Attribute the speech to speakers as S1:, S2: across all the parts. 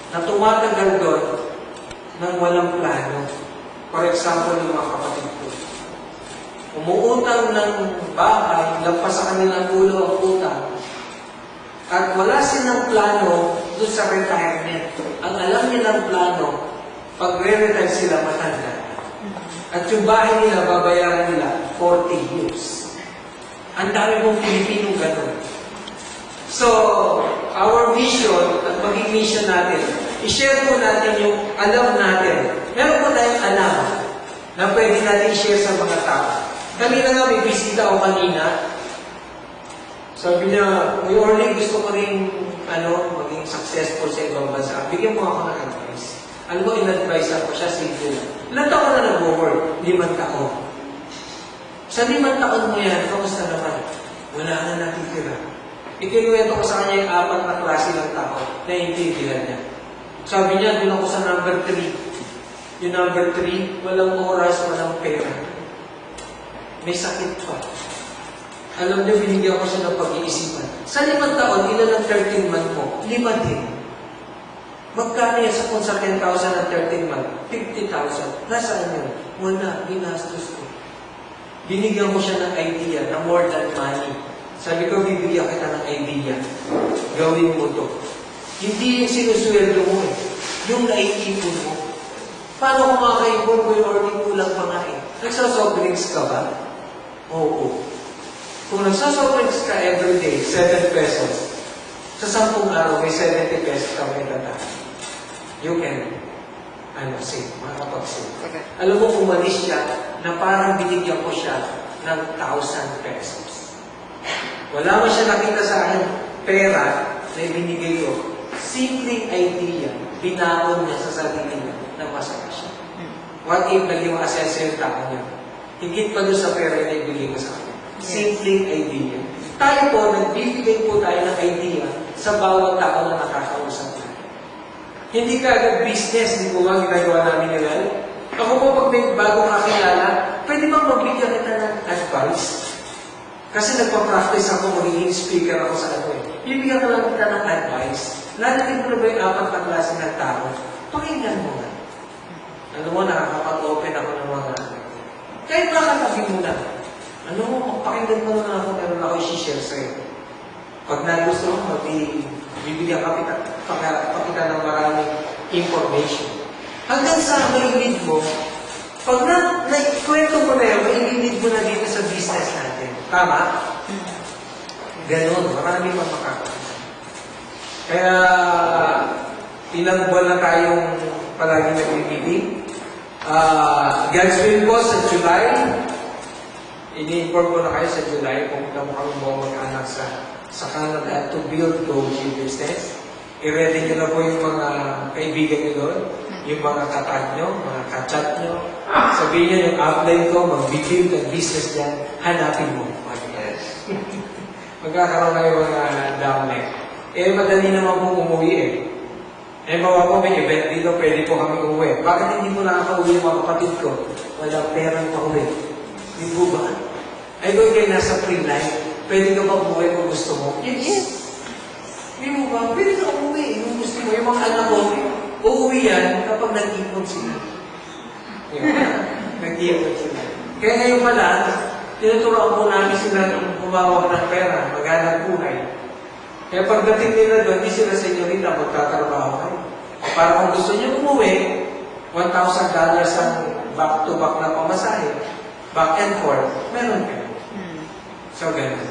S1: na tumatagal doon ng walang plano. For example, yung mga kapatid ko. Umuutang ng bahay, lampas sa kanilang ulo ang utang, at wala silang plano doon sa retirement. Ang alam nilang plano, pag re-retire sila, matanda. At yung bahay nila, babayaran nila 40 years. Ang dami mong Pilipino ganun. So, our mission at maging mission natin, i-share po natin yung alam natin. Meron po tayong alam na pwede natin i-share sa mga tao. Kanina nga, may bisita ako kanina. Sabi niya, may Orly, gusto ko rin maging successful sa ibang bansa. Bigyan mo ako ng advice. Alam mo, in-advise ako siya, simple lang. Ilan taon na nag-work? 5 taon. Sa 5 taon mo yan, kamusta naman? Wala na natitira. Ikinuwento ko sa kanya yung 4 na klase ng tao na intindihan niya. Sabi niya, doon ako sa number 3. Yung number 3, walang oras, walang pera. May sakit pa. Alam niyo, binigyan ko siya ng pag-iisipan. Sa 5 taon, ilan ang 13 month mo? 5 din. Magkano yan kung sa 10,000 at 13 month? 50,000. Nasaan yun? Wala, binastos ko. Binigyan ko siya ng idea na more than money. Sabi ko, bibigyan kita ng idea. Gawin mo to. Hindi yung sinusweldo mo eh. Yung naiipon mo. Paano kung makakaipon mo yung orning kulang pa nga eh? Nagsasoft drinks ka ba? Oo. Kung nagsasoft drinks ka everyday, 7 pesos. Sa 10 araw, may 70 pesos ka may tata. You can, save, makapag-save. Okay. Alam mo, umalis siya na parang binigyan ko siya ng 1,000 pesos. Wala man siya nakita sa akin pera na ibinigay ko. Simpleng idea, binaon niya sa sarili niya na masaya siya. What if naging ma-assess yung tao niya? Higit pa doon sa pera na ibigay ko sa akin. Simpleng idea. Tayo po, nagbibigay po tayo ng idea sa bawat tao na nakakausap natin. Hindi ka agad business, hindi po ba ginagawa namin nila? Ako po, pag may bagong kakilala, pwede bang magbigyan kita ng advice? Kasi nagpa-practice ako, magiging speaker ako sa ano eh. Bibigyan ka lang kita ng advice. Narinig mo na ba yung 4 na klase ng tao? Pakinggan mo nga. Alam mo, nakakapag-open ako ng mga kahit nakatabi mo na. Ano mo, pakinggan mo na ako, meron ako i-share sa'yo. Pag nagusto mo, bibigyan ka kita ng maraming information. Hanggang sa mailid mo, pag naikwento mo na yun, mailid mo na dito sa business natin. Tama? Ganon, marami pang makakasama. Kaya, ilang buwan na tayong palagi nagbibigay. God's will po sa July. Ini-inform ko na kayo sa July kung mo kami mo mag-anak sa Canada to build Doji business. I-ready nyo na po yung mga kaibigan nyo doon, yung mga katag nyo, mga kachat nyo. Sabihin nyo yung upline ko, mag-build ng business dyan, hanapin mo. Magkakaroon kayo mga downline. Madali naman po umuwi eh. Mawa po may event dito, pwede po kami umuwi. Bakit hindi mo nakaka-uwi yung mga kapatid ko? Walang perang pa-uwi. Di po ba? Ay, kung kayo nasa pre-life, pwede ka ba umuwi kung gusto mo? Yes. Di mo ba? Pwede ka umuwi kung gusto mo. Yung mga anak ko, uuwi yan kapag nag-ipon sila. Nag-ipon sila. Kaya ngayon pala, tinuturoan po namin sila ng humawak ng pera, maghanap buhay. Kaya pagdating nila doon, hindi sila senyorita, magtatrabaho kayo. Para kung gusto niyo umuwi, $1,000 ang back-to-back na pamasahe, back and forth, meron kayo. So, ganun.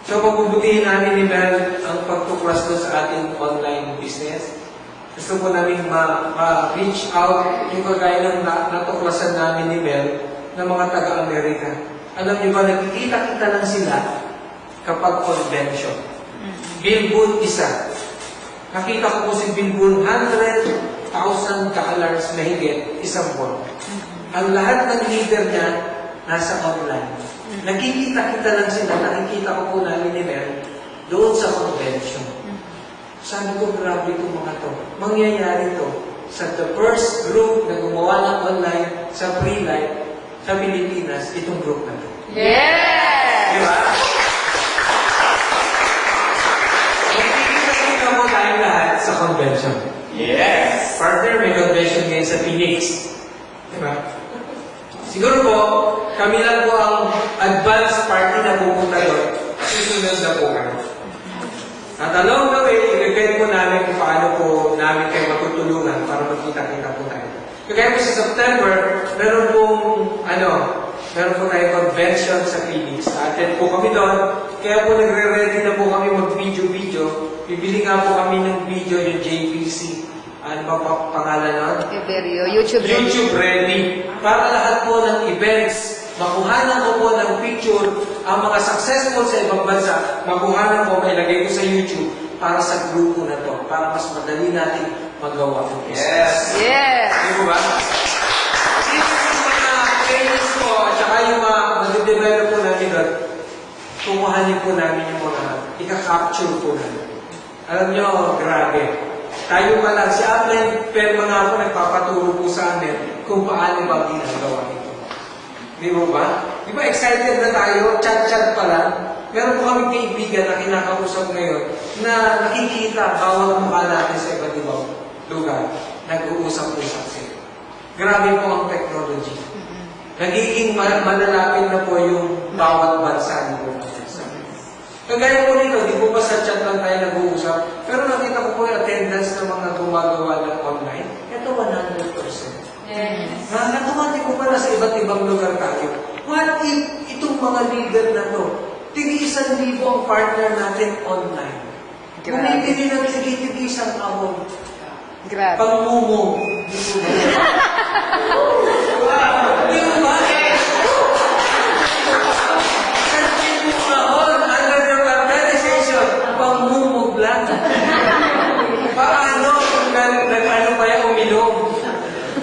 S1: So, pagbubutihin namin ni Mel ang pagtuklas doon sa ating online business. Gusto po namin ma-reach out yung kagaya ng natuklasan namin ni Mel ng mga taga-Amerika. Alam niyo ba, nakikita-kita lang sila kapag convention. Billboard isa. Nakita ko po si Billboard, $100,000 na higit isang buwan. Ang lahat ng leader niya nasa online. Nakikita-kita lang sila, nakikita ko po namin ni Mel doon sa convention. Sabi ko, grabe itong mga to. Mangyayari to sa the first group na gumawa ng online sa pre-life sa Pilipinas, itong group na to.
S2: Yes!
S1: Diba? Magkikita-kita po tayo lahat sa sa convention.
S2: Yes!
S1: Partner, may convention ngayon sa Phoenix. Diba? Siguro po, kami lang po ang advance party na pupunta doon. Susunod na po kayo. At along the way, i-guide po namin kung paano po namin kayo matutulungan para magkita-kita po tayo. Kaya po sa September, meron po tayong convention sa Phoenix. Attend po kami doon. Kaya po nagre-ready na po kami mag-video-video. Bibili nga po kami ng video yung JPC. Ano ba pangalan nun?
S3: Video, YouTube ready.
S1: YouTube ready. Para lahat po ng events, makuhanan ko po ng picture ang mga successful sa ibang bansa, makuhanan ko, mailagay ko sa YouTube para sa grupo na to, para mas madali natin magawa ang business.
S3: Yes!
S1: Di ba? Dito yung mga trainings po, at saka yung mga mag-develop po natin doon, kumuhanin po namin yung mga ika-capture po namin. Alam nyo, grabe. Tayo pa lang, si Upline, pero mga ako nagpapaturo po sa amin kung paano ba ginagawa ito. Di ba? Di ba excited na tayo? Chat-chat pa lang. Meron po kami kaibigan na kinakausap ngayon na nakikita bawat mukha natin sa iba't ibang lugar. Nag-uusap-usap sila. Grabe po ang technology. Nagiging malalapit na po yung bawat bansa ni po. Kagaya po nito, di po ba sa chat lang tayo nag-uusap? Pero nakita ko po yung attendance ng mga gumagawa ng online. Ito 100%.
S3: Yes.
S1: Natuwa ko pala sa iba't ibang lugar tayo. What if itong mga leader na to, tig-1,000 ang partner natin online?
S3: Grabe.
S1: Bumibili ng tig-1 amon.
S3: Grabe.
S1: Pangmumo. Di mo ba? Under your organization, pangmumog lang. Paano kung nag-ano pa yung umilong?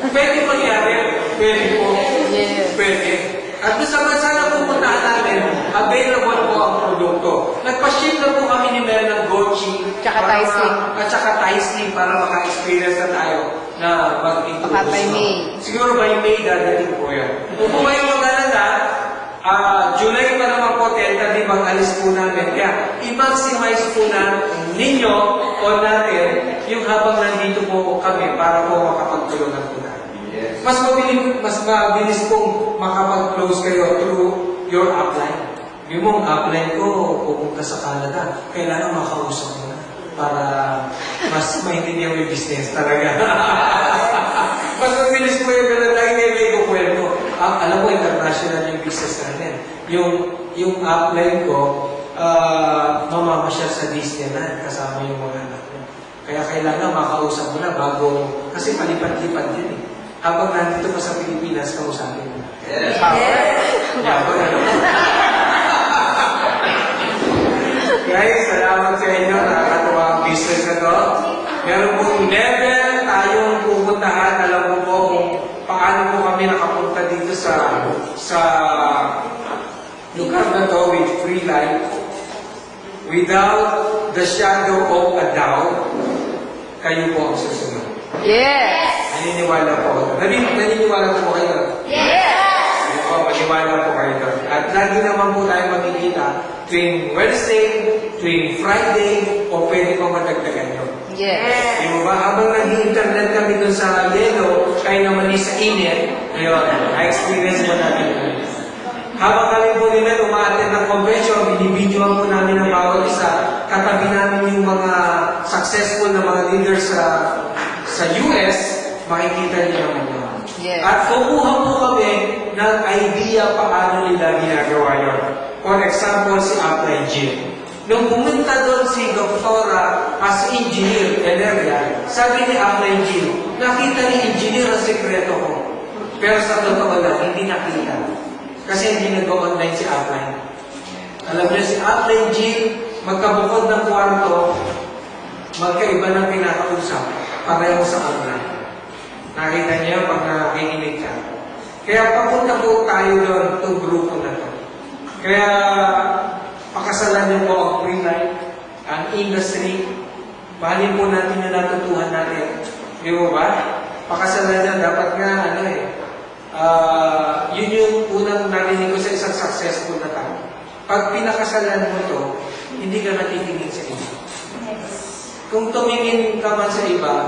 S1: Pwede mangyari? Pwede po.
S3: Yes.
S1: Pwede. At doon sa bansa na pupuntahan natin, available po ang produkto. Nagpa-ship na po kami ni Mel ng Gochi.
S3: Tsaka Thaisling.
S1: At saka Thaisling para maka-experience na tayo na mag-introduce.
S3: Baka by May.
S1: Siguro by May dadating po yan. Kung po kayo mag-alala, July pa naman po, tentative mag-alis po namin. Kaya, i-maximize po na ninyo o natin yung habang nandito po kami para po makapagtulungan po natin.
S2: Yes.
S1: Mas mabilis pong makapag-close kayo through your upline. Yung mong upline ko, pupunta sa Canada, kailangan makausap mo na para mas maintindihan mo yung business talaga. Mas mabilis po yung ganun lagi kayo may kukwento. Alam mo, international yung business natin. Yung upline ko, mamamasyal sa Disneyland kasama yung mga anak mo. Kaya kailangan makausap mo na bago, kasi palipad-lipad din eh. Habang nandito pa sa Pilipinas, kausapin mo.
S2: Yes.
S1: Yabang ano? Guys, salamat sa inyo. Nakakatuwa ang business na to. Meron pong level tayong pupuntahan. Alam mo po kung paano po kami nakapunta dito sa lugar na to with free life. Without the shadow of a doubt, kayo po ang susunod.
S3: Yes!
S1: Naniniwala po ako. Naniniwala po kayo.
S3: Yes!
S1: Oo, maniwala po kayo doon. At lagi naman po tayo magkikita tuwing Wednesday, tuwing Friday, o pwede po matagdagan nyo.
S3: Yes!
S1: Di mo ba? Habang nag-internet kami doon sa Yelo, kayo naman sa init, ngayon, na-experience mo namin. Habang kami po nila umaattend ng convention, binibidyoan po namin ang bawat isa, katabi namin yung mga successful na mga leaders sa US, makikita niyo naman yun.
S3: Yes.
S1: At kumuha po kami ng idea paano nila ginagawa yun. For example, si Upline Jim. Nung pumunta doon si Doktora as engineer, Eneria, sabi ni Upline Jim, nakita ni engineer ang sekreto ko. Pero sa totoo lang, hindi nakita. Kasi hindi nag-online si Upline. Alam niyo, si Upline Jim, magkabukod ng kwarto, magkaiba ng pinakausap, pareho sa online. Nakita niyo pag nakikinig ka. Kaya papunta po tayo doon, itong grupo na to. Kaya pakasalan niyo po ang free life, ang industry, mahalin po natin yung natutuhan natin. Di mo ba? Pakasalan niyo, dapat nga, yun yung unang narinig ko sa isang successful na tao. Pag pinakasalan mo to, hindi ka natitingin sa inyo. kung tumingin ka man sa iba,